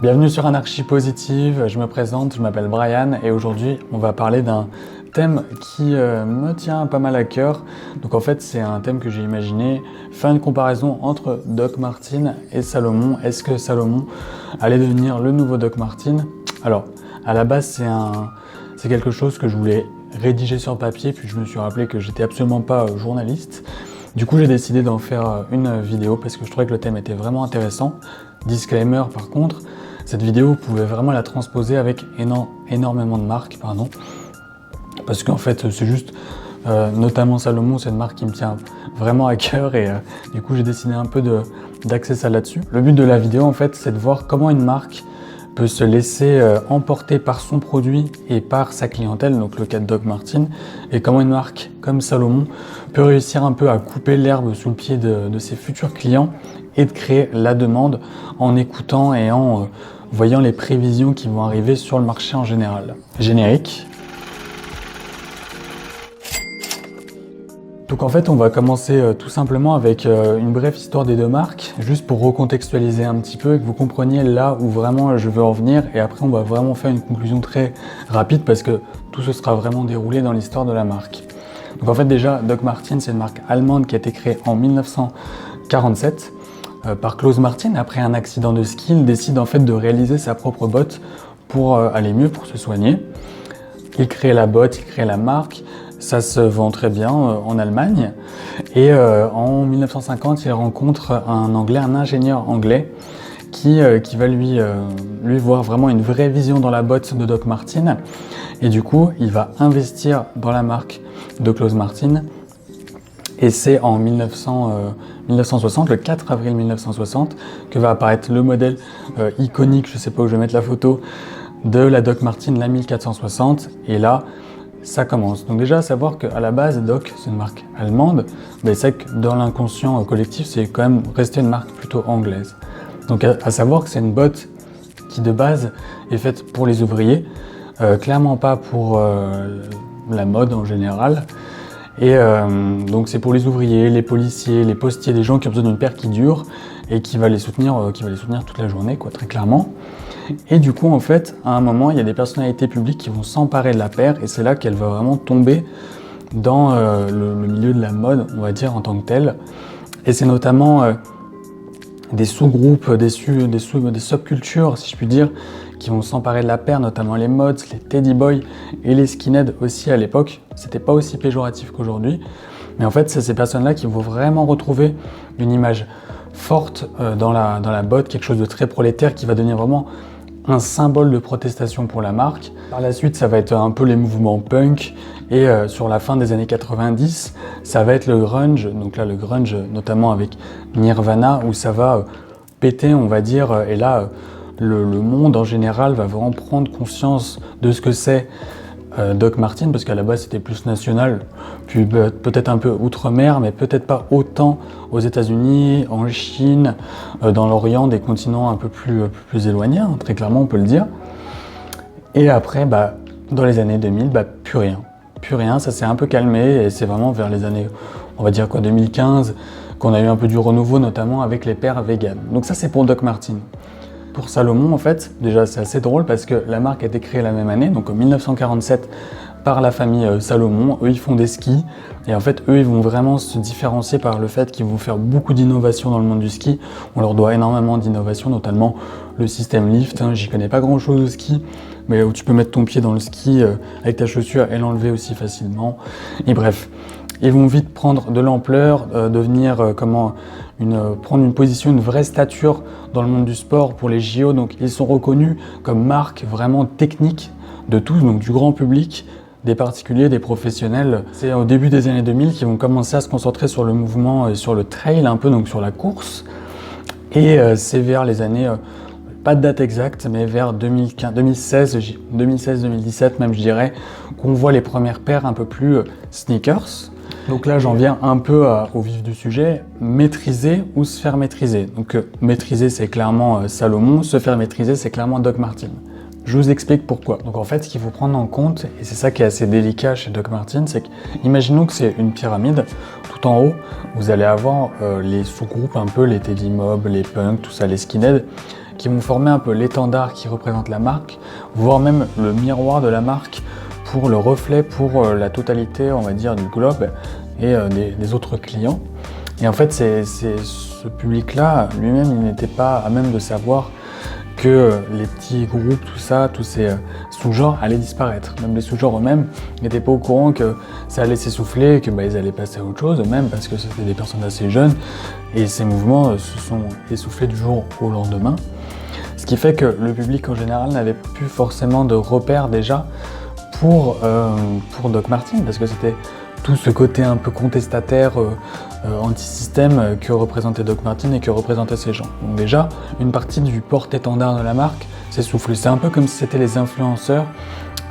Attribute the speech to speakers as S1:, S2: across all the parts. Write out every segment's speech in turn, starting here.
S1: Bienvenue sur Anarchie Positive, je me présente, je m'appelle Brian et aujourd'hui on va parler d'un thème qui me tient pas mal à cœur. Donc en fait c'est un thème que j'ai imaginé, faire une comparaison entre Doc Martens et Salomon. Est-ce que Salomon allait devenir le nouveau Doc Martens? Alors à la base c'est quelque chose que je voulais rédiger sur papier, puis je me suis rappelé que j'étais absolument pas journaliste. Du coup j'ai décidé d'en faire une vidéo parce que je trouvais que le thème était vraiment intéressant. Disclaimer par contre, cette vidéo, vous pouvez vraiment la transposer avec énormément de marques, parce qu'en fait, c'est juste, notamment Salomon, c'est une marque qui me tient vraiment à cœur et du coup, j'ai décidé un peu d'axer ça là-dessus. Le but de la vidéo, en fait, c'est de voir comment une marque peut se laisser emporter par son produit et par sa clientèle, donc le cas de Doc Martens, et comment une marque comme Salomon peut réussir un peu à couper l'herbe sous le pied de ses futurs clients et de créer la demande en écoutant et en voyant les prévisions qui vont arriver sur le marché en général. Générique. Donc en fait, on va commencer tout simplement avec une brève histoire des deux marques, juste pour recontextualiser un petit peu et que vous compreniez là où vraiment je veux en venir. Et après, on va vraiment faire une conclusion très rapide parce que tout se sera vraiment déroulé dans l'histoire de la marque. Donc en fait, déjà, Doc Martens, c'est une marque allemande qui a été créée en 1947 par Klaus Martin. Après un accident de ski, il décide en fait de réaliser sa propre botte pour aller mieux, pour se soigner. Il crée la botte, il crée la marque. Ça se vend très bien en Allemagne. Et en 1950, il rencontre un Anglais, un ingénieur anglais, qui va lui voir vraiment une vraie vision dans la botte de Doc Martens. Et du coup, il va investir dans la marque de Klaus Martin. Et c'est en 1960, le 4 avril 1960, que va apparaître le modèle iconique, je ne sais pas où je vais mettre la photo, de la Doc Martens, la 1460. Et là, ça commence. Donc déjà, à savoir qu'à la base, Doc, c'est une marque allemande, mais c'est que dans l'inconscient collectif, c'est quand même resté une marque plutôt anglaise. Donc à savoir que c'est une botte qui de base est faite pour les ouvriers, clairement pas pour la mode en général. Et donc c'est pour les ouvriers, les policiers, les postiers, des gens qui ont besoin d'une paire qui dure et qui va les soutenir toute la journée, quoi, très clairement. Et du coup, en fait, à un moment, il y a des personnalités publiques qui vont s'emparer de la paire et c'est là qu'elle va vraiment tomber dans le milieu de la mode, on va dire, en tant que telle. Et c'est notamment des sous-groupes, des subcultures, si je puis dire, qui vont s'emparer de la paire, notamment les mods, les teddy boys et les skinheads aussi à l'époque. C'était pas aussi péjoratif qu'aujourd'hui, mais en fait, c'est ces personnes-là qui vont vraiment retrouver une image forte dans la botte, quelque chose de très prolétaire qui va devenir vraiment un symbole de protestation pour la marque. Par la suite, ça va être un peu les mouvements punk et sur la fin des années 90, ça va être le grunge. Donc là, le grunge, notamment avec Nirvana, où ça va péter, on va dire, et là, le monde en général va vraiment prendre conscience de ce que c'est Doc Martens, parce qu'à la base c'était plus national, puis peut-être un peu outre-mer, mais peut-être pas autant aux États-Unis, en Chine, dans l'Orient, des continents un peu plus éloignés, hein, très clairement on peut le dire. Et après, dans les années 2000, plus rien. Plus rien, ça s'est un peu calmé et c'est vraiment vers les années, on va dire quoi, 2015, qu'on a eu un peu du renouveau, notamment avec les paires vegan. Donc ça c'est pour Doc Martens. Pour Salomon, en fait, déjà c'est assez drôle parce que la marque a été créée la même année, donc en 1947, par la famille Salomon. Eux, ils font des skis et en fait, eux, ils vont vraiment se différencier par le fait qu'ils vont faire beaucoup d'innovations dans le monde du ski. On leur doit énormément d'innovations, notamment le système lift. J'y connais pas grand-chose au ski, mais où tu peux mettre ton pied dans le ski avec ta chaussure et l'enlever aussi facilement. Et bref, ils vont vite prendre de l'ampleur, devenir prendre une position, une vraie stature dans le monde du sport pour les JO. Donc ils sont reconnus comme marque vraiment technique de tous, donc du grand public, des particuliers, des professionnels. C'est au début des années 2000 qu'ils vont commencer à se concentrer sur le mouvement, sur le trail un peu, donc sur la course. Et c'est vers les années, pas de date exacte, mais vers 2016-2017 même je dirais, qu'on voit les premières paires un peu plus sneakers. Donc là, j'en viens un peu au vif du sujet, maîtriser ou se faire maîtriser. Donc maîtriser, c'est clairement Salomon, se faire maîtriser, c'est clairement Doc Martens. Je vous explique pourquoi. Donc en fait, ce qu'il faut prendre en compte, et c'est ça qui est assez délicat chez Doc Martens, c'est qu'imaginons que c'est une pyramide, tout en haut, vous allez avoir les sous-groupes un peu, les teddy mob, les punks, tout ça, les skinheads, qui vont former un peu l'étendard qui représente la marque, voire même le miroir de la marque pour le reflet pour la totalité, on va dire, du globe et des autres clients. Et en fait, ce public-là, lui-même, il n'était pas à même de savoir que les petits groupes, tout ça, tous ces sous-genres allaient disparaître. Même les sous-genres eux-mêmes n'étaient pas au courant que ça allait s'essouffler, que ils allaient passer à autre chose eux-mêmes, parce que c'était des personnes assez jeunes, et ces mouvements se sont essoufflés du jour au lendemain. Ce qui fait que le public en général n'avait plus forcément de repères déjà pour Doc Martens, parce que c'était tout ce côté un peu contestataire, anti-système que représentait Doc Martens et que représentaient ces gens. Donc déjà, une partie du porte-étendard de la marque s'est soufflée. C'est un peu comme si c'était les influenceurs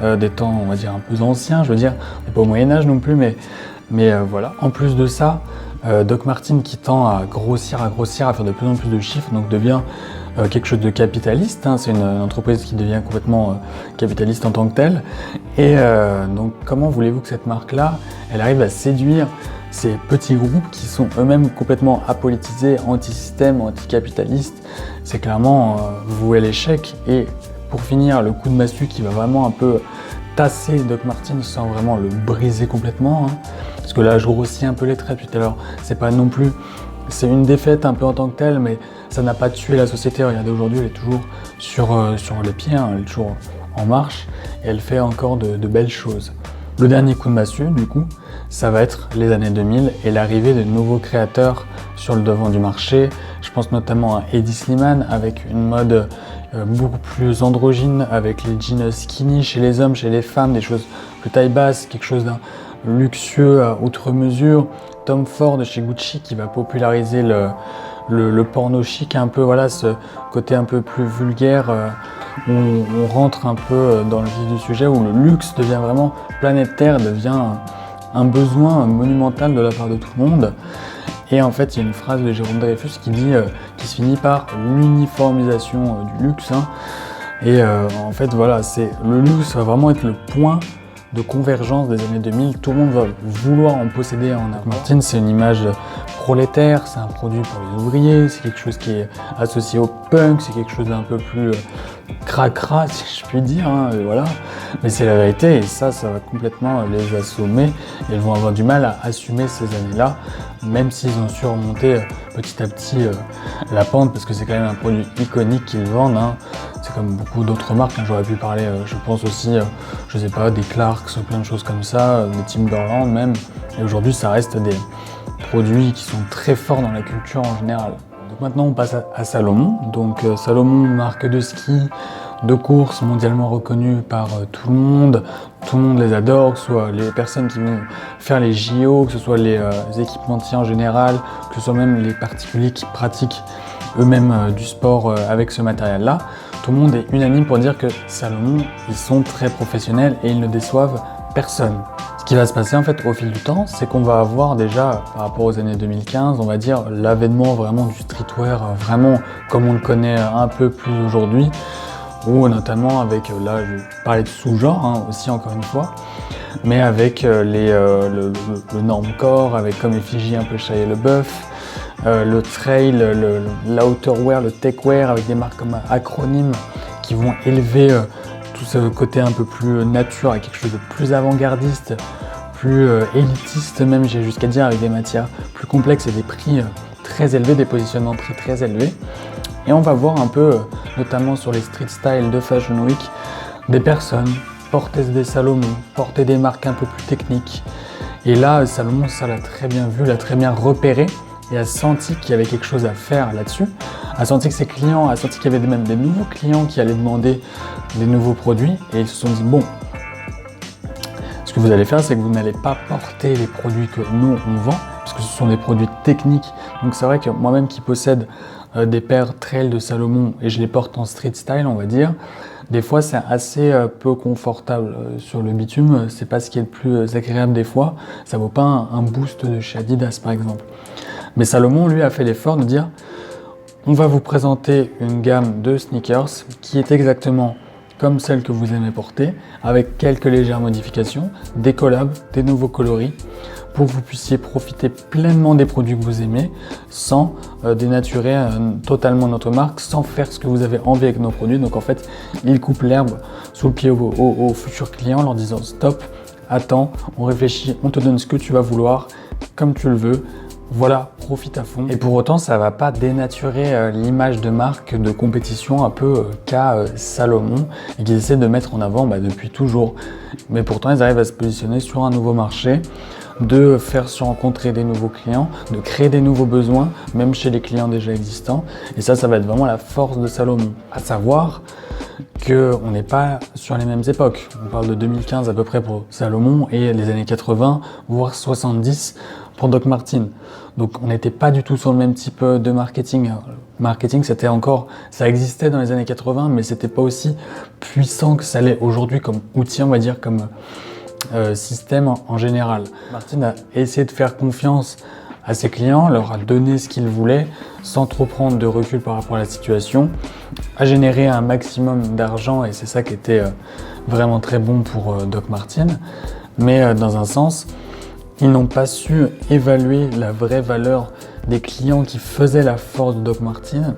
S1: des temps, on va dire, un peu anciens. Je veux dire, on n'est pas au Moyen-Âge non plus, mais voilà. En plus de ça, Doc Martens qui tend à grossir, à faire de plus en plus de chiffres, donc devient quelque chose de capitaliste, hein. C'est une entreprise qui devient complètement capitaliste en tant que telle. Et donc comment voulez-vous que cette marque-là, elle arrive à séduire ces petits groupes qui sont eux-mêmes complètement apolitisés, anti-système, anti-capitalistes? C'est clairement voué à l'échec. Et pour finir, le coup de massue qui va vraiment un peu tasser Doc Martens sans vraiment le briser complètement, hein. Parce que là je grossis un peu les traits tout à l'heure, c'est pas non plus, c'est une défaite un peu en tant que telle, mais ça n'a pas tué la société. Regardez, aujourd'hui elle est toujours sur les pieds, hein, elle est toujours en marche et elle fait encore de belles choses. Le dernier coup de massue, du coup, ça va être les années 2000 et l'arrivée de nouveaux créateurs sur le devant du marché. Je pense notamment à Hedi Slimane avec une mode beaucoup plus androgyne, avec les jeans skinny chez les hommes, chez les femmes, des choses plus taille basse, quelque chose d'un luxueux à outre mesure. Tom Ford chez Gucci qui va populariser le porno chic, un peu, voilà, ce côté un peu plus vulgaire, où on rentre un peu dans le vif du sujet, où le luxe devient vraiment planétaire, devient un besoin monumental de la part de tout le monde. Et en fait, il y a une phrase de Jérôme Dreyfus qui dit, qui se finit par l'uniformisation du luxe, hein. Et en fait, voilà, le luxe va vraiment être le point de convergence des années 2000. Tout le monde va vouloir en posséder en avoir. Martens, c'est une image prolétaire, c'est un produit pour les ouvriers, c'est quelque chose qui est associé au punk, c'est quelque chose d'un peu plus cracra, si je puis dire, hein, voilà. Mais c'est la vérité, et ça va complètement les assommer. Et ils vont avoir du mal à assumer ces années-là, même s'ils ont su remonter petit à petit la pente, parce que c'est quand même un produit iconique qu'ils vendent, hein. C'est comme beaucoup d'autres marques, hein. J'aurais pu parler, je pense aussi, je sais pas, des Clarks, plein de choses comme ça, des Timberland même. Et aujourd'hui, ça reste des produits qui sont très forts dans la culture en général. Donc maintenant, on passe à Salomon. Donc Salomon, marque de ski, de course mondialement reconnue par tout le monde les adore, que ce soit les personnes qui vont faire les JO, que ce soit les équipementiers en général, que ce soit même les particuliers qui pratiquent eux-mêmes du sport avec ce matériel-là. Tout le monde est unanime pour dire que Salomon, ils sont très professionnels et ils ne déçoivent personne. Ce qui va se passer en fait au fil du temps, c'est qu'on va avoir déjà, par rapport aux années 2015, on va dire l'avènement vraiment du streetwear, vraiment comme on le connaît un peu plus aujourd'hui, ou notamment avec, là je parlais de sous-genre, hein, aussi encore une fois, mais avec le normcore, avec comme effigie un peu Shia LaBeouf, le trail, l'outerwear, le techwear, avec des marques comme Acronym qui vont élever tout ce côté un peu plus nature à quelque chose de plus avant-gardiste, plus élitiste même, j'ai jusqu'à dire, avec des matières plus complexes et des prix très élevés, des positionnements très élevés. Et on va voir un peu, notamment sur les street style de Fashion Week, des personnes porter des Salomon, porter des marques un peu plus techniques. Et là, Salomon, ça l'a très bien vu, l'a très bien repéré et a senti qu'il y avait quelque chose à faire là-dessus. A senti que ses clients, a senti qu'il y avait même des nouveaux clients qui allaient demander des nouveaux produits et ils se sont dit bon, ce que vous allez faire, c'est que vous n'allez pas porter les produits que nous on vend, parce que ce sont des produits techniques. Donc c'est vrai que moi-même qui possède des paires trail de Salomon et je les porte en street style, on va dire, des fois c'est assez peu confortable sur le bitume, c'est pas ce qui est le plus agréable des fois, ça vaut pas un boost de chez Adidas par exemple. Mais Salomon lui a fait l'effort de dire on va vous présenter une gamme de sneakers qui est exactement comme celle que vous aimez porter, avec quelques légères modifications, des collabs, des nouveaux coloris, pour que vous puissiez profiter pleinement des produits que vous aimez, sans dénaturer totalement notre marque, sans faire ce que vous avez envie avec nos produits. Donc en fait, ils coupent l'herbe sous le pied aux futurs clients en leur disant stop, attends, on réfléchit, on te donne ce que tu vas vouloir, comme tu le veux. Voilà, profite à fond. Et pour autant, ça va pas dénaturer l'image de marque de compétition un peu qu'a Salomon et qu'ils essaient de mettre en avant depuis toujours. Mais pourtant, ils arrivent à se positionner sur un nouveau marché, de faire se rencontrer des nouveaux clients, de créer des nouveaux besoins, même chez les clients déjà existants. Et ça va être vraiment la force de Salomon. À savoir qu'on n'est pas sur les mêmes époques. On parle de 2015 à peu près pour Salomon et les années 80, voire 70 pour Doc Martens. Donc on n'était pas du tout sur le même type de marketing. Marketing, c'était encore, ça existait dans les années 80, mais c'était pas aussi puissant que ça l'est aujourd'hui comme outil, on va dire, comme système en général. Martens a essayé de faire confiance à ses clients, leur a donné ce qu'ils voulaient, sans trop prendre de recul par rapport à la situation, a généré un maximum d'argent et c'est ça qui était vraiment très bon pour Doc Martens. Mais dans un sens, ils n'ont pas su évaluer la vraie valeur des clients qui faisaient la force de Doc Martens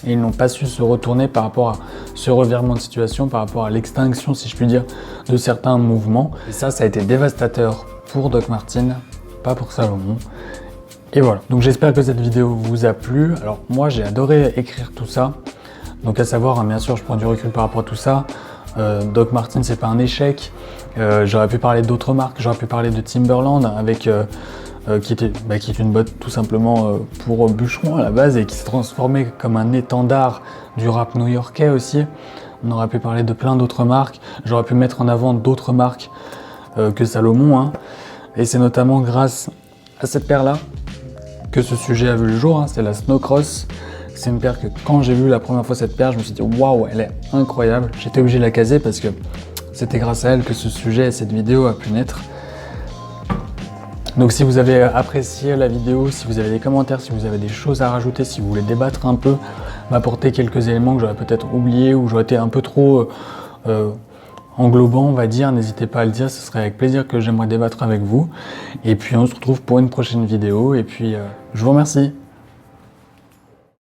S1: et ils n'ont pas su se retourner par rapport à ce revirement de situation, par rapport à l'extinction, si je puis dire, de certains mouvements. Et ça a été dévastateur pour Doc Martens, pas pour Salomon. Et voilà, donc j'espère que cette vidéo vous a plu. Alors moi j'ai adoré écrire tout ça, donc à savoir, bien sûr je prends du recul par rapport à tout ça. Doc Martens c'est pas un échec, j'aurais pu parler d'autres marques, j'aurais pu parler de Timberland avec qui est une botte tout simplement pour bûcherons à la base et qui s'est transformée comme un étendard du rap new-yorkais aussi. On aurait pu parler de plein d'autres marques, j'aurais pu mettre en avant d'autres marques que Salomon, hein. Et c'est notamment grâce à cette paire là que ce sujet a vu le jour, hein. C'est la Snowcross. C'est une paire que quand j'ai vu la première fois cette paire, je me suis dit waouh, elle est incroyable. J'étais obligé de la caser parce que c'était grâce à elle que ce sujet et cette vidéo a pu naître. Donc si vous avez apprécié la vidéo, si vous avez des commentaires, si vous avez des choses à rajouter, si vous voulez débattre un peu, m'apporter quelques éléments que j'aurais peut-être oubliés ou j'aurais été un peu trop englobant, on va dire, n'hésitez pas à le dire, ce serait avec plaisir que j'aimerais débattre avec vous. Et puis on se retrouve pour une prochaine vidéo et puis je vous remercie.